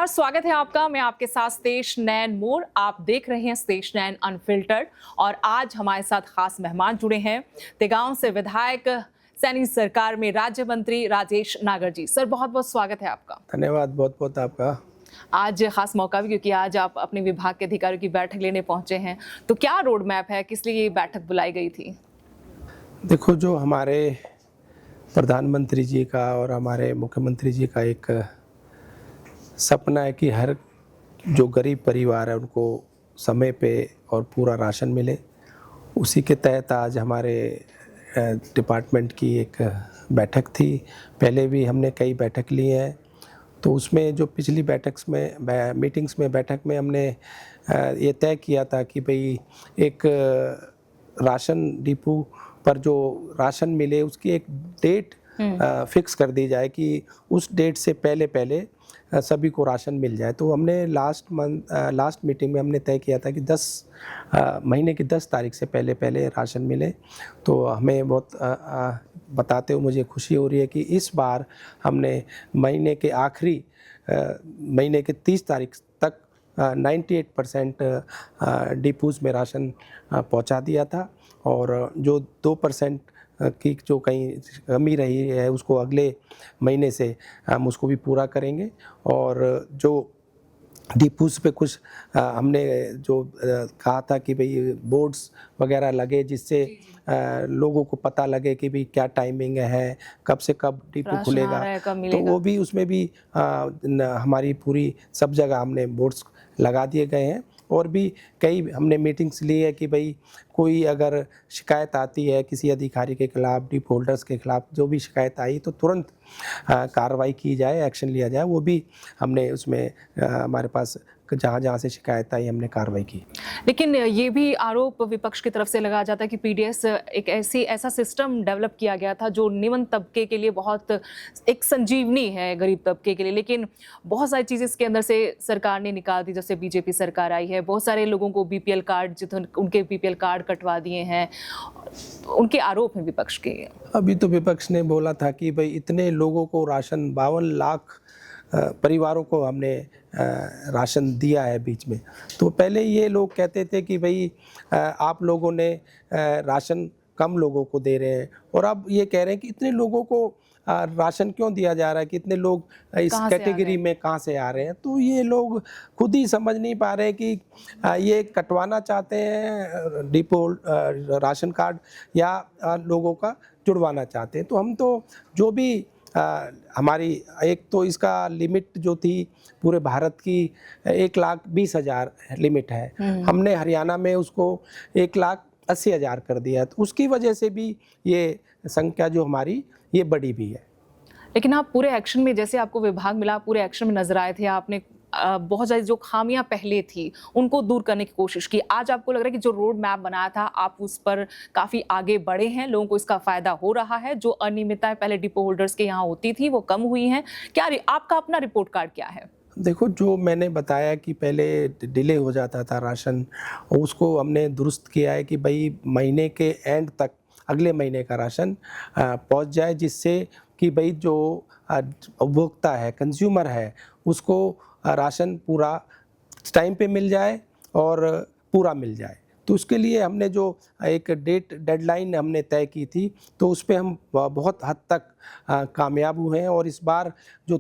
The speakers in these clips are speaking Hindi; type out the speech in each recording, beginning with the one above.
नमस्कार, स्वागत है आपका। मैं आपके साथ स्तेश नैन मोर। आप देख रहे हैं स्तेश नैन अनफिल्टर्ड और आज हमारे साथ खास मेहमान जुड़े हैं। तेगांव से विधायक, सैनी सरकार में राज्य मंत्री राजेश नागर जी। सर, बहुत बहुत स्वागत है आपका। धन्यवाद बहुत बहुत आपका। आज खास मौका भी क्योंकि आज आप अपने विभाग के अधिकारियों की बैठक लेने पहुंचे हैं, तो क्या रोड मैप है, किस लिए ये बैठक बुलाई गई थी? देखो, जो हमारे प्रधानमंत्री जी का और हमारे मुख्यमंत्री जी का एक सपना है कि हर जो गरीब परिवार है उनको समय पे और पूरा राशन मिले। उसी के तहत आज हमारे डिपार्टमेंट की एक बैठक थी। पहले भी हमने कई बैठक ली हैं, तो उसमें जो पिछली मीटिंग्स में बैठक में हमने ये तय किया था कि भाई एक राशन डिपो पर जो राशन मिले उसकी एक डेट फिक्स कर दी जाए कि उस डेट से पहले सभी को राशन मिल जाए। तो हमने लास्ट मीटिंग में हमने तय किया था कि 10 महीने की 10 तारीख से पहले राशन मिले। तो हमें बहुत बताते हुए मुझे खुशी हो रही है कि इस बार हमने महीने के आखिरी महीने के 30 तारीख तक 98% डिपोज़ में राशन पहुंचा दिया था और जो 2% की जो कहीं कमी रही है उसको अगले महीने से हम उसको भी पूरा करेंगे। और जो डिपोज़ पे कुछ हमने जो कहा था कि भाई बोर्ड्स वगैरह लगे जिससे लोगों को पता लगे कि भाई क्या टाइमिंग है, कब से कब डिपो खुलेगा, तो वो भी उसमें भी हमारी पूरी सब जगह हमने बोर्ड्स लगा दिए गए हैं। और भी कई हमने मीटिंग्स ली है कि भाई कोई अगर शिकायत आती है किसी अधिकारी के खिलाफ, डिपो होल्डर्स के खिलाफ जो भी शिकायत आई तो तुरंत कार्रवाई की जाए, एक्शन लिया जाए। वो भी हमने उसमें हमारे पास जहाँ से शिकायत आई हमने कार्रवाई की। लेकिन ये भी आरोप विपक्ष की तरफ से लगाया जाता है कि पीडीएस एक ऐसा सिस्टम डेवलप किया गया था जो निम्न तबके के लिए बहुत एक संजीवनी है, गरीब तबके के लिए, लेकिन बहुत सारी चीज़ें इसके अंदर से सरकार ने निकाल दी। जैसे बीजेपी सरकार आई है, बहुत सारे लोगों को बीपीएल कार्ड उनके बीपीएल कार्ड कटवा दिए हैं। उनके आरोप हैं विपक्ष के। अभी तो विपक्ष ने बोला था कि भाई इतने लोगों को राशन 52 लाख परिवारों को हमने राशन दिया है बीच में। तो पहले ये लोग कहते थे कि भाई आप लोगों ने राशन कम लोगों को दे रहे हैं, और अब ये कह रहे हैं कि इतने लोगों को राशन क्यों दिया जा रहा है, कि इतने लोग इस कैटेगरी में कहाँ से आ रहे हैं। तो ये लोग खुद ही समझ नहीं पा रहे कि ये कटवाना चाहते हैं डिपो राशन कार्ड या लोगों का जुड़वाना चाहते हैं। तो हम तो जो भी हमारी एक तो इसका लिमिट जो थी पूरे भारत की 1,20,000 लिमिट है, हमने हरियाणा में उसको 1,80,000 कर दिया। तो उसकी वजह से भी ये संख्या जो हमारी ये बड़ी भी है। लेकिन आप पूरे एक्शन में, जैसे आपको विभाग मिला, पूरे एक्शन में नजर आए थे। आपने बहुत सारी जो खामियां पहले थी उनको दूर करने की कोशिश की। आज आपको लग रहा है कि जो रोड मैप बनाया था आप उस पर काफी आगे बढ़े हैं, लोगों को इसका फायदा हो रहा है। जो अनियमितताएं पहले डिपो होल्डर्स के यहाँ होती थी वो कम हुई हैं। क्या आपका अपना रिपोर्ट कार्ड क्या है? देखो, जो मैंने बताया कि पहले डिले हो जाता था राशन, उसको हमने दुरुस्त किया है कि भाई महीने के एंड तक अगले महीने का राशन पहुंच जाए, जिससे कि भाई जो उपभोक्ता है, कंज्यूमर है, उसको राशन पूरा टाइम पे मिल जाए और पूरा मिल जाए। तो उसके लिए हमने जो एक डेडलाइन हमने तय की थी, तो उस पर हम बहुत हद तक कामयाब हुए हैं। और इस बार जो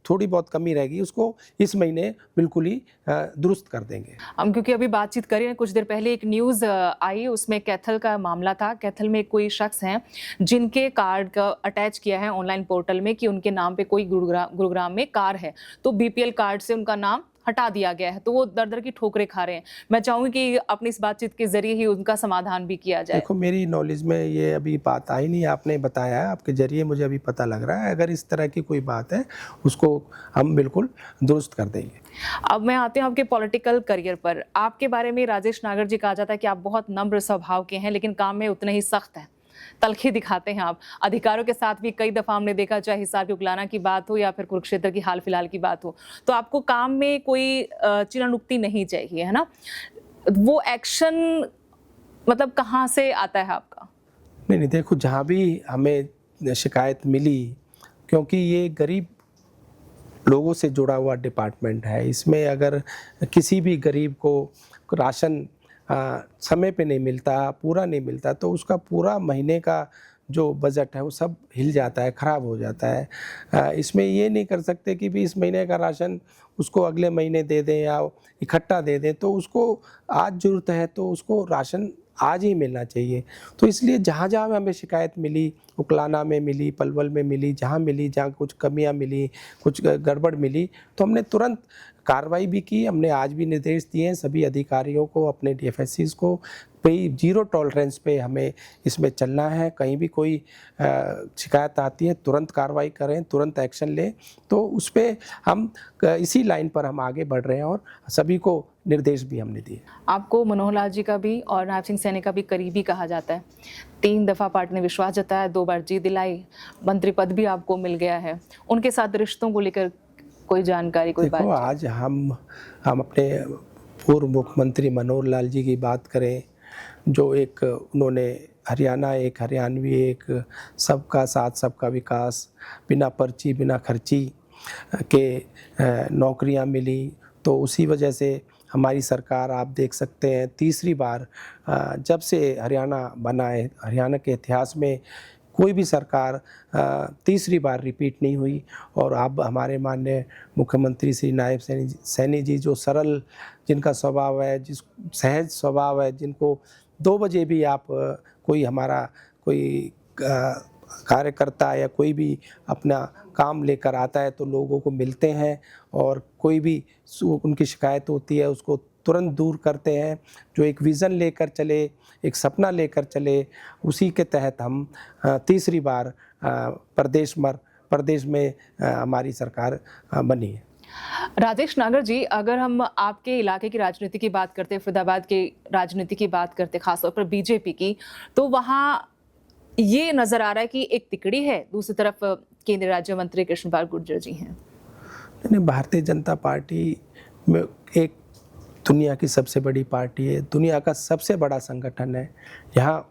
थोड़ी बहुत कमी रहेगी उसको इस महीने बिल्कुल ही दुरुस्त कर देंगे। हम क्योंकि अभी बातचीत कर रहे हैं, कुछ देर पहले एक न्यूज़ आई, उसमें कैथल का मामला था। कैथल में कोई शख्स हैं जिनके कार्ड का अटैच किया है ऑनलाइन पोर्टल में कि उनके नाम पे कोई गुरुग्राम में कार है, तो बीपीएल कार्ड से उनका नाम हटा दिया गया है। तो वो दर की ठोकरें खा रहे हैं। मैं चाहूंगी कि अपनी इस बातचीत के जरिए ही उनका समाधान भी किया जाए। देखो, मेरी नॉलेज में ये अभी बात आई नहीं, आपने बताया है, आपके जरिए मुझे अभी पता लग रहा है। अगर इस तरह की कोई बात है उसको हम बिल्कुल दुरुस्त कर देंगे। अब मैं आती हूँ आपके पॉलिटिकल करियर पर। आपके बारे में राजेश नागर जी कहा जाता है कि आप बहुत नम्र स्वभाव के हैं, लेकिन काम में उतने ही सख्त हैं, तलखी दिखाते हैं आप। अधिकारियों के साथ भी कई दफा हमने देखा, चाहे हिसार की उगलाना की बात हो या फिर कुरुक्षेत्र की हाल फिलहाल की बात हो, तो आपको काम में कोई चिरानुक्ति नहीं चाहिए, है ना? वो एक्शन मतलब कहाँ से आता है आपका? नहीं, देखो, जहाँ भी हमें शिकायत मिली, क्योंकि ये गरीब लोगों से जुड़ा हुआ डिपार्टमेंट है। इसमें अगर किसी भी गरीब को राशन समय पे नहीं मिलता, पूरा नहीं मिलता, तो उसका पूरा महीने का जो बजट है वो सब हिल जाता है, ख़राब हो जाता है। इसमें ये नहीं कर सकते कि भी इस महीने का राशन उसको अगले महीने दे दें या इकट्ठा दे दें, तो उसको आज ज़रूरत है तो उसको राशन आज ही मिलना चाहिए। तो इसलिए जहाँ-जहाँ हमें शिकायत मिली, उकलाना में मिली, पलवल में मिली, जहाँ कुछ कमियाँ मिली, कुछ गड़बड़ मिली, तो हमने तुरंत कार्रवाई भी की। हमने आज भी निर्देश दिए हैं सभी अधिकारियों को, अपने डीएफएससीज़ को, भई ज़ीरो टॉलरेंस पे हमें इसमें चलना है। कहीं भी कोई शिकायत आती है तुरंत कार्रवाई करें, तुरंत एक्शन लें। तो उस पे हम इसी लाइन पर हम आगे बढ़ रहे हैं और सभी को निर्देश भी हमने दिए। आपको मनोहर लाल जी का भी और नायब सिंह सैनी का भी करीबी कहा जाता है। 3 दफ़ा पार्टी ने विश्वास जताया, 2 बार जीत दिलाई, मंत्री पद भी आपको मिल गया है। उनके साथ रिश्तों को लेकर कोई जानकारी, कोई बात? देखो, आज हम अपने पूर्व मुख्यमंत्री मनोहर लाल जी की बात करें, जो एक उन्होंने हरियाणा एक हरियाणवी एक सबका साथ सबका विकास, बिना पर्ची बिना खर्ची के नौकरियां मिली, तो उसी वजह से हमारी सरकार आप देख सकते हैं तीसरी बार जब से हरियाणा बना है, हरियाणा के इतिहास में कोई भी सरकार तीसरी बार रिपीट नहीं हुई। और अब हमारे माननीय मुख्यमंत्री श्री नायब सैनी जी, जो सरल जिनका स्वभाव है, जिस सहज स्वभाव है, जिनको 2 बजे भी आप कोई हमारा कोई कार्यकर्ता या कोई भी अपना काम लेकर आता है तो लोगों को मिलते हैं और कोई भी उनकी शिकायत होती है उसको तुरंत दूर करते हैं। जो एक विज़न लेकर चले, एक सपना लेकर चले, उसी के तहत हम तीसरी बार प्रदेश में हमारी सरकार बनी है। राजेश नागर जी, अगर हम आपके इलाके की राजनीति की बात करते, फरीदाबाद की राजनीति की बात करते, खासतौर पर बीजेपी की, तो वहाँ ये नजर आ रहा है कि एक तिकड़ी है, दूसरी तरफ केंद्रीय राज्य मंत्री कृष्णपाल गुर्जर जी हैं। नहीं, भारतीय जनता पार्टी में एक दुनिया की सबसे बड़ी पार्टी है, दुनिया का सबसे बड़ा संगठन है। यहाँ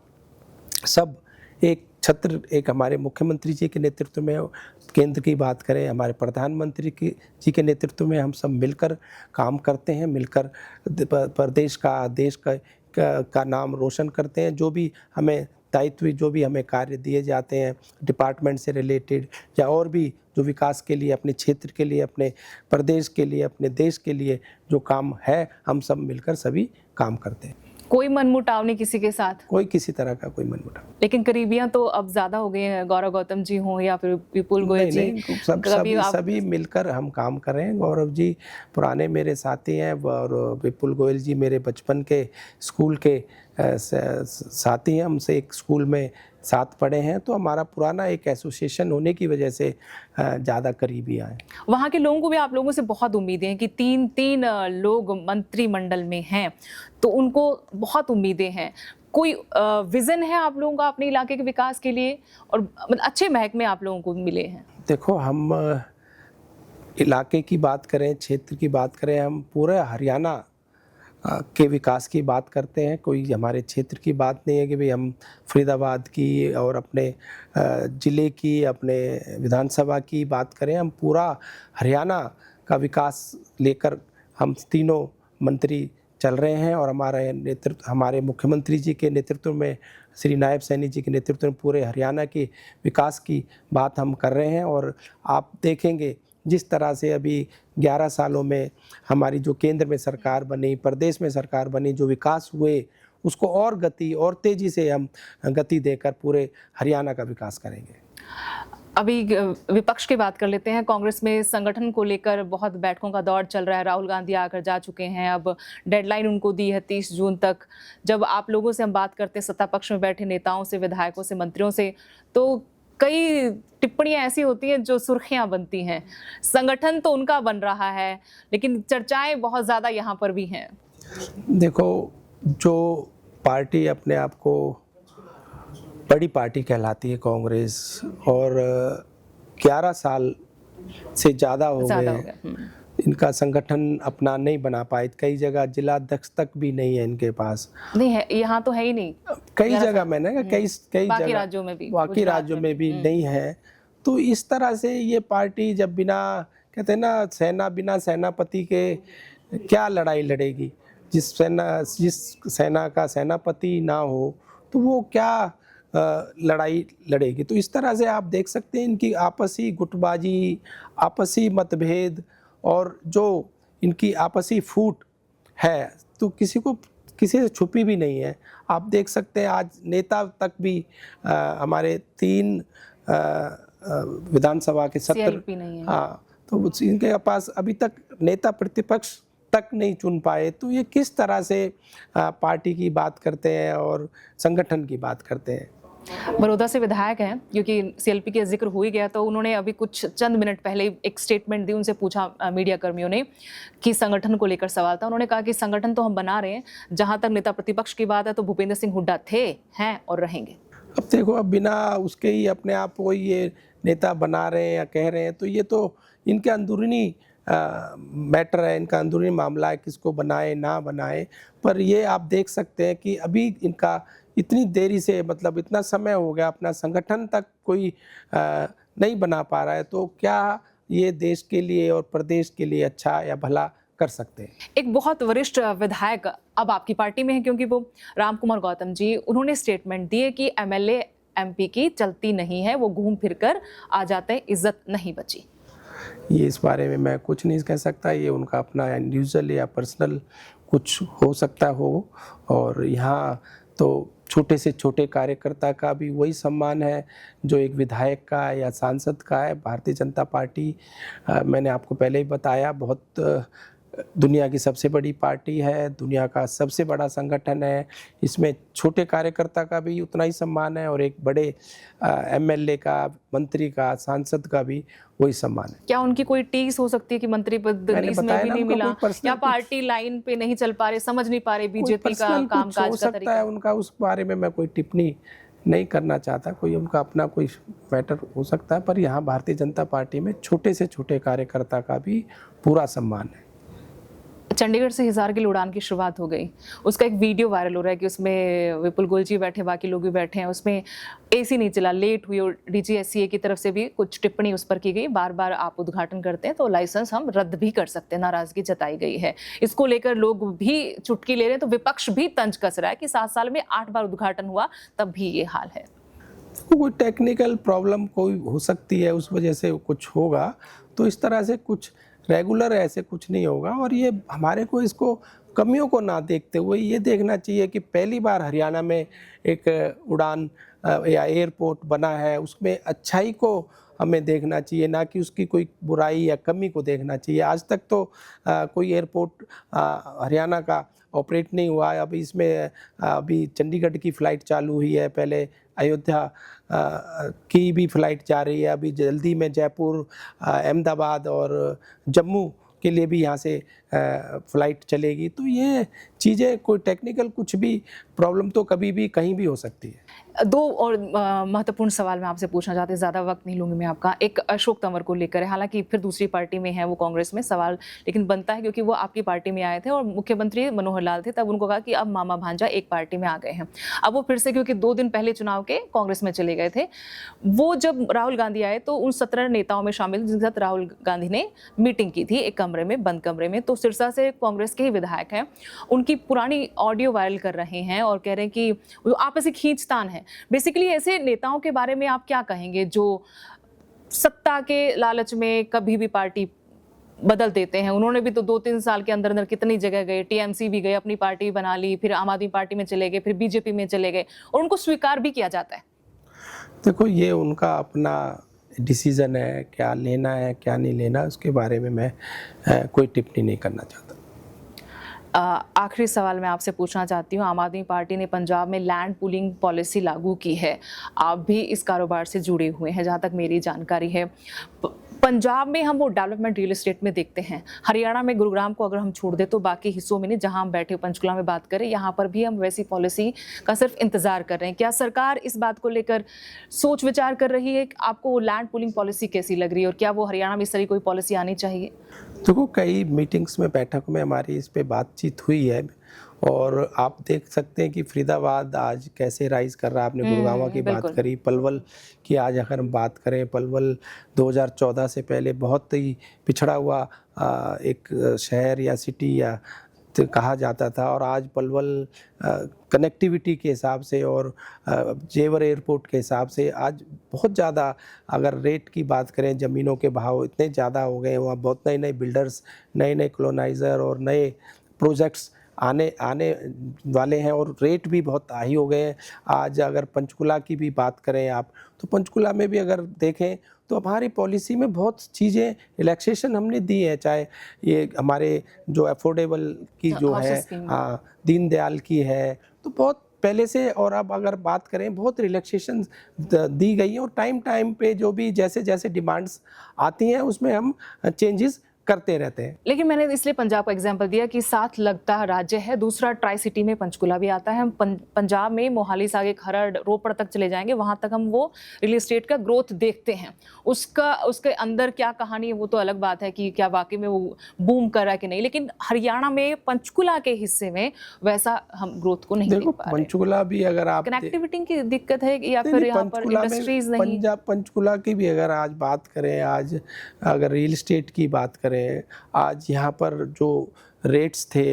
सब एक छत्र, एक हमारे मुख्यमंत्री जी के नेतृत्व में, केंद्र की बात करें, हमारे प्रधानमंत्री जी के नेतृत्व में हम सब मिलकर काम करते हैं, मिलकर प्रदेश का, देश का नाम रोशन करते हैं। जो भी हमें दायित्व, जो भी हमें कार्य दिए जाते हैं डिपार्टमेंट से रिलेटेड या और भी जो विकास के लिए, अपने क्षेत्र के लिए, अपने प्रदेश के लिए, अपने देश के लिए जो काम है, हम सब मिलकर सभी काम करते हैं। कोई मनमुटाव नहीं किसी के साथ? कोई किसी तरह का कोई मनमुटाव। लेकिन करीबियां तो अब ज्यादा हो गई हैं, गौरव गौतम जी हों या फिर विपुल गोयल जी। नहीं, सभी मिलकर हम काम कर रहे हैं। गौरव जी पुराने मेरे साथी हैं और विपुल गोयल जी मेरे बचपन के स्कूल के साथी हैं, हमसे एक स्कूल में साथ पढ़े हैं, तो हमारा पुराना एक एसोसिएशन होने की वजह से ज़्यादा करीबी आए। वहाँ के लोगों को भी आप लोगों से बहुत उम्मीदें हैं कि तीन लोग मंत्रिमंडल में हैं, तो उनको बहुत उम्मीदें हैं। कोई विजन है आप लोगों का अपने इलाके के विकास के लिए, और मतलब अच्छे महकमे आप लोगों को मिले हैं? देखो, हम इलाके की बात करें, क्षेत्र की बात करें, हम पूरे हरियाणा के विकास की बात करते हैं। कोई हमारे क्षेत्र की बात नहीं है कि भाई हम फरीदाबाद की और अपने ज़िले की, अपने विधानसभा की बात करें। हम पूरा हरियाणा का विकास लेकर हम तीनों मंत्री चल रहे हैं और हमारे मुख्यमंत्री जी के नेतृत्व में, श्री नायब सैनी जी के नेतृत्व में पूरे हरियाणा के विकास की बात हम कर रहे हैं। और आप देखेंगे जिस तरह से अभी 11 सालों में हमारी जो केंद्र में सरकार बनी, प्रदेश में सरकार बनी, जो विकास हुए, उसको और गति और तेज़ी से हम गति देकर पूरे हरियाणा का विकास करेंगे। अभी विपक्ष की बात कर लेते हैं। कांग्रेस में संगठन को लेकर बहुत बैठकों का दौर चल रहा है। राहुल गांधी आकर जा चुके हैं, अब डेडलाइन उनको दी है 30 जून तक। जब आप लोगों से हम बात करते हैं, सत्ता पक्ष में बैठे नेताओं से, विधायकों से, मंत्रियों से, तो कई टिप्पणियां ऐसी होती हैं जो सुर्खियां बनती हैं। संगठन तो उनका बन रहा है, लेकिन चर्चाएं बहुत ज़्यादा यहाँ पर भी हैं। देखो, जो पार्टी अपने आप को बड़ी पार्टी कहलाती है कांग्रेस, और 11 साल से ज़्यादा हो गए इनका संगठन अपना नहीं बना पाए। कई जगह जिला अध्यक्ष तक भी नहीं है इनके पास। नहीं है, यहाँ तो है ही नहीं। कई जगह मैंने कहा, कई बाकी जगह राज्यों में भी, बाकी राज्यों में भी नहीं है। तो इस तरह से ये पार्टी जब बिना कहते हैं ना, सेना बिना सेनापति के क्या लड़ाई लड़ेगी। जिस सेना का सेनापति ना हो तो वो क्या लड़ाई लड़ेगी। तो इस तरह से आप देख सकते हैं इनकी आपसी गुटबाजी, आपसी मतभेद और जो इनकी आपसी फूट है, तो किसी से छुपी भी नहीं है। आप देख सकते हैं आज नेता तक भी हमारे 3 विधानसभा के सत्र, CLP नहीं है। हाँ, तो इनके पास अभी तक नेता प्रतिपक्ष तक नहीं चुन पाए। तो ये किस तरह से पार्टी की बात करते हैं और संगठन की बात करते हैं। बड़ौदा से विधायक हैं, क्योंकि CLP का जिक्र हो ही गया, तो उन्होंने अभी कुछ चंद मिनट पहले एक स्टेटमेंट दी। उनसे पूछा मीडिया कर्मियों ने कि संगठन को लेकर सवाल था। उन्होंने कहा कि संगठन तो हम बना रहे हैं, जहां तक नेता प्रतिपक्ष की बात है तो भूपेंद्र सिंह हुड्डा थे, हैं और रहेंगे। अब देखो, अब बिना उसके ही अपने आप को ये नेता बना रहे हैं या कह रहे हैं, तो ये तो इनके अंदरूनी मैटर है, इनका अंदरूनी मामला है, किसको बनाए ना बनाए। पर ये आप देख सकते हैं कि अभी इनका इतनी देरी से, मतलब इतना समय हो गया, अपना संगठन तक कोई नहीं बना पा रहा है। तो क्या ये देश के लिए और प्रदेश के लिए अच्छा या भला कर सकते हैं। एक बहुत वरिष्ठ विधायक अब आपकी पार्टी में है, क्योंकि वो राम कुमार गौतम जी, उन्होंने स्टेटमेंट दी है कि MLA MP की चलती नहीं है, वो घूम फिर कर आ जाते हैं, इज्जत नहीं बची। ये इस बारे में मैं कुछ नहीं कह सकता, ये उनका अपना इंडिविजुअल या पर्सनल कुछ हो सकता हो। और यहाँ तो छोटे से छोटे कार्यकर्ता का भी वही सम्मान है जो एक विधायक का या सांसद का है। भारतीय जनता पार्टी, मैंने आपको पहले ही बताया, बहुत दुनिया की सबसे बड़ी पार्टी है, दुनिया का सबसे बड़ा संगठन है। इसमें छोटे कार्यकर्ता का भी उतना ही सम्मान है और एक बड़े MLA का, मंत्री का, सांसद का भी वही सम्मान है। क्या उनकी कोई टीस हो सकती है कि मंत्री पद इसमें भी नहीं मिला, या पार्टी लाइन पे नहीं चल पा रहे, समझ नहीं पा रहे बीजेपी का कामकाज का तरीका? उनका उस बारे में मैं कोई टिप्पणी नहीं करना चाहता। कोई उनका अपना कोई मैटर हो सकता है, पर यहाँ भारतीय जनता पार्टी में छोटे से छोटे कार्यकर्ता का भी पूरा सम्मान है। चंडीगढ़ से हिसार की उड़ान की शुरुआत हो गई, उसका एक वीडियो वायरल हो रहा है कि उसमें विपुल गोयल जी बैठे, बाकी लोग भी बैठे हैं, उसमें AC नहीं चला, लेट हुई, और DGSCA की तरफ से भी कुछ टिप्पणी उस पर की गई। बार बार आप उद्घाटन करते हैं तो लाइसेंस हम रद्द भी कर सकते हैं, नाराजगी जताई गई है। इसको लेकर लोग भी चुटकी ले रहे हैं, तो विपक्ष भी तंज कस रहा है कि 7 साल में 8 बार उद्घाटन हुआ, तब भी ये हाल है। कोई टेक्निकल प्रॉब्लम कोई हो सकती है, उस वजह से कुछ होगा। तो इस तरह से कुछ रेगुलर ऐसे कुछ नहीं होगा। और ये हमारे को इसको कमियों को ना देखते हुए ये देखना चाहिए कि पहली बार हरियाणा में एक उड़ान या एयरपोर्ट बना है, उसमें अच्छाई को हमें देखना चाहिए, ना कि उसकी कोई बुराई या कमी को देखना चाहिए। आज तक तो कोई एयरपोर्ट हरियाणा का ऑपरेट नहीं हुआ है। अभी इसमें अभी चंडीगढ़ की फ़्लाइट चालू हुई है, पहले अयोध्या की भी फ़्लाइट जा रही है, अभी जल्दी में जयपुर, अहमदाबाद और जम्मू के लिए भी यहाँ से फ़्लाइट चलेगी। तो ये चीज़ें, कोई टेक्निकल कुछ भी प्रॉब्लम तो कभी भी कहीं भी हो सकती है। 2 और महत्वपूर्ण सवाल मैं आपसे पूछना चाहती हूँ, ज़्यादा वक्त नहीं लूँगी मैं आपका। एक अशोक तंवर को लेकर है, हालांकि फिर दूसरी पार्टी में है वो, कांग्रेस में, सवाल लेकिन बनता है क्योंकि वो आपकी पार्टी में आए थे और मुख्यमंत्री मनोहर लाल थे, तब उनको कहा कि अब मामा भांजा एक पार्टी में आ गए हैं। अब वो फिर से, क्योंकि 2 दिन पहले चुनाव के, कांग्रेस में चले गए थे। वो जब राहुल गांधी आए तो उन 17 नेताओं में शामिल, जिनके साथ राहुल गांधी ने मीटिंग की थी एक कमरे में, बंद कमरे में। तो सिरसा से कांग्रेस के ही विधायक हैं, उनकी पुरानी ऑडियो वायरल कर रहे हैं और कह रहे हैं कि वो आपसी खींचतान है। बेसिकली ऐसे नेताओं के बारे में आप क्या कहेंगे जो सत्ता के लालच में कभी भी पार्टी बदल देते हैं? उन्होंने भी तो 2-3 साल के अंदर अंदर कितनी जगह गए, TMC भी गए, अपनी पार्टी बना ली, फिर आम आदमी पार्टी में चले गए, फिर BJP में चले गए, और उनको स्वीकार भी किया जाता है। देखो, ये उनका अपना डिसीज़न है, क्या लेना है क्या नहीं लेना, उसके बारे में मैं कोई टिप्पणी नहीं करना चाहता। आखिरी सवाल मैं आपसे पूछना चाहती हूँ, आम आदमी पार्टी ने पंजाब में लैंड पूलिंग पॉलिसी लागू की है, आप भी इस कारोबार से जुड़े हुए हैं जहाँ तक मेरी जानकारी है। पंजाब में हम वो डेवलपमेंट रियल एस्टेट में देखते हैं, हरियाणा में गुरुग्राम को अगर हम छोड़ दें तो बाकी हिस्सों में नहीं, जहां हम बैठे पंचकुला में बात करें, यहाँ पर भी हम वैसी पॉलिसी का सिर्फ इंतजार कर रहे हैं। क्या सरकार इस बात को लेकर सोच विचार कर रही है? आपको लैंड पूलिंग पॉलिसी कैसी लग रही है और क्या वो हरियाणा में इस तरह कोई पॉलिसी आनी चाहिए? देखो, कई मीटिंग्स में, बैठक में हमारी इस पे बातचीत हुई है और आप देख सकते हैं कि फरीदाबाद आज कैसे राइज कर रहा है। आपने गुड़गांव की बात बिल्कुल। करी, पलवल की आज अगर हम बात करें, पलवल 2014 से पहले बहुत ही पिछड़ा हुआ एक शहर या सिटी या कहा जाता था, और आज पलवल कनेक्टिविटी के हिसाब से और जेवर एयरपोर्ट के हिसाब से आज बहुत ज़्यादा, अगर रेट की बात करें, ज़मीनों के भाव इतने ज़्यादा हो गए हैं, वहाँ बहुत नए नए बिल्डर्स, नए नए कॉलोनाइज़र और नए प्रोजेक्ट्स आने आने वाले हैं, और रेट भी बहुत हाई हो गए हैं। आज अगर पंचकुला की भी बात करें आप, तो पंचकुला में भी अगर देखें तो हमारी पॉलिसी में बहुत चीज़ें रिलैक्सेशन हमने दी है, चाहे ये हमारे जो अफोर्डेबल की जो है, हाउसेस स्कीम। हाँ, दीनदयाल की है, तो बहुत पहले से, और अब अगर बात करें बहुत रिलैक्सेशन दी गई है, और टाइम टाइम पे जो भी जैसे जैसे डिमांड्स आती हैं उसमें हम चेंजेस करते रहते हैं। लेकिन मैंने इसलिए पंजाब का एग्जांपल दिया कि साथ लगता राज्य है, दूसरा ट्राई सिटी में पंचकुला भी आता है। हम पंजाब में मोहाली से आगे खरड़ रोपड़ तक चले जाएंगे, वहां तक हम वो रियल एस्टेट का ग्रोथ देखते हैं। उसके अंदर क्या कहानी है वो तो अलग बात है कि क्या वाकई में वो बूम कर रहा है कि नहीं, लेकिन हरियाणा में पंचकुला के हिस्से में वैसा हम ग्रोथ को नहीं देख देखो, पा रहे। पंचकुला भी अगर आप कनेक्टिविटी की दिक्कत है या नहीं, फिर नहीं, यहाँ पर पंचकुला में इंडस्ट्रीज नहीं? पंजाब पंचकुला की भी अगर आज बात करें, आज अगर रियल एस्टेट की बात करें, आज यहाँ पर जो रेट्स थे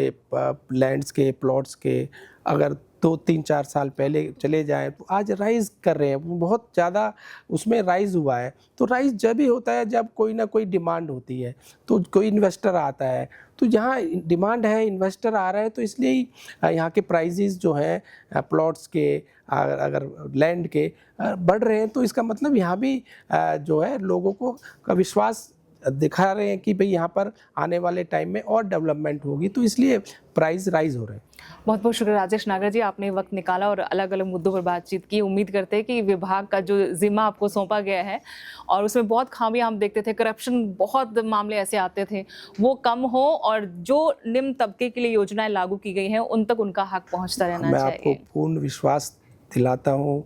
लैंड्स के, प्लॉट्स के, अगर 2-3-4 साल पहले चले जाएं तो आज राइज कर रहे हैं, बहुत ज़्यादा उसमें राइज हुआ है। तो राइज जब भी होता है जब कोई ना कोई डिमांड होती है, तो कोई इन्वेस्टर आता है, तो जहाँ डिमांड है, इन्वेस्टर आ रहा है, तो इसलिए ही यहाँ के प्राइजेस जो हैं प्लॉट्स के, अगर लैंड के बढ़ रहे हैं, तो इसका मतलब यहाँ भी जो है लोगों को का विश्वास दिखा रहे हैं कि भाई यहाँ पर आने वाले टाइम में और डेवलपमेंट होगी, तो इसलिए प्राइस राइज हो रहे हैं। बहुत बहुत शुक्रिया राजेश नागर जी, आपने वक्त निकाला और अलग अलग मुद्दों पर बातचीत की। उम्मीद करते हैं कि विभाग का जो जिम्मा आपको सौंपा गया है और उसमें बहुत खामियां हम देखते थे, करप्शन बहुत मामले ऐसे आते थे, वो कम हो और जो निम्न तबके के लिए योजनाएं लागू की गई हैं उन तक उनका हक पहुंचता रहना मैं चाहिए। आपको पूर्ण विश्वास दिलाता हूँ,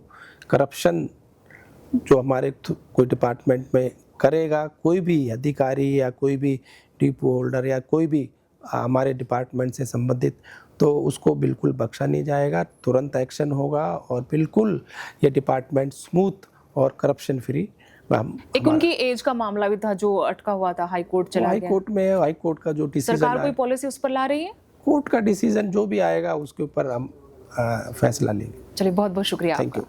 करप्शन जो हमारे कोई डिपार्टमेंट में करेगा, कोई भी अधिकारी या कोई भी डिपो होल्डर या कोई भी हमारे डिपार्टमेंट से संबंधित, तो उसको बिल्कुल बख्शा नहीं जाएगा, तुरंत एक्शन होगा और बिल्कुल ये डिपार्टमेंट स्मूथ और करप्शन फ्री। एक उनकी एज का मामला भी था जो अटका हुआ था, हाई कोर्ट चला गया। हाई कोर्ट का जो डिसीजन, सरकार कोई पॉलिसी उस पर ला रही है? कोर्ट का डिसीजन जो भी आएगा उसके ऊपर हम फैसला लेंगे। चलिए, बहुत बहुत शुक्रिया। Thank you.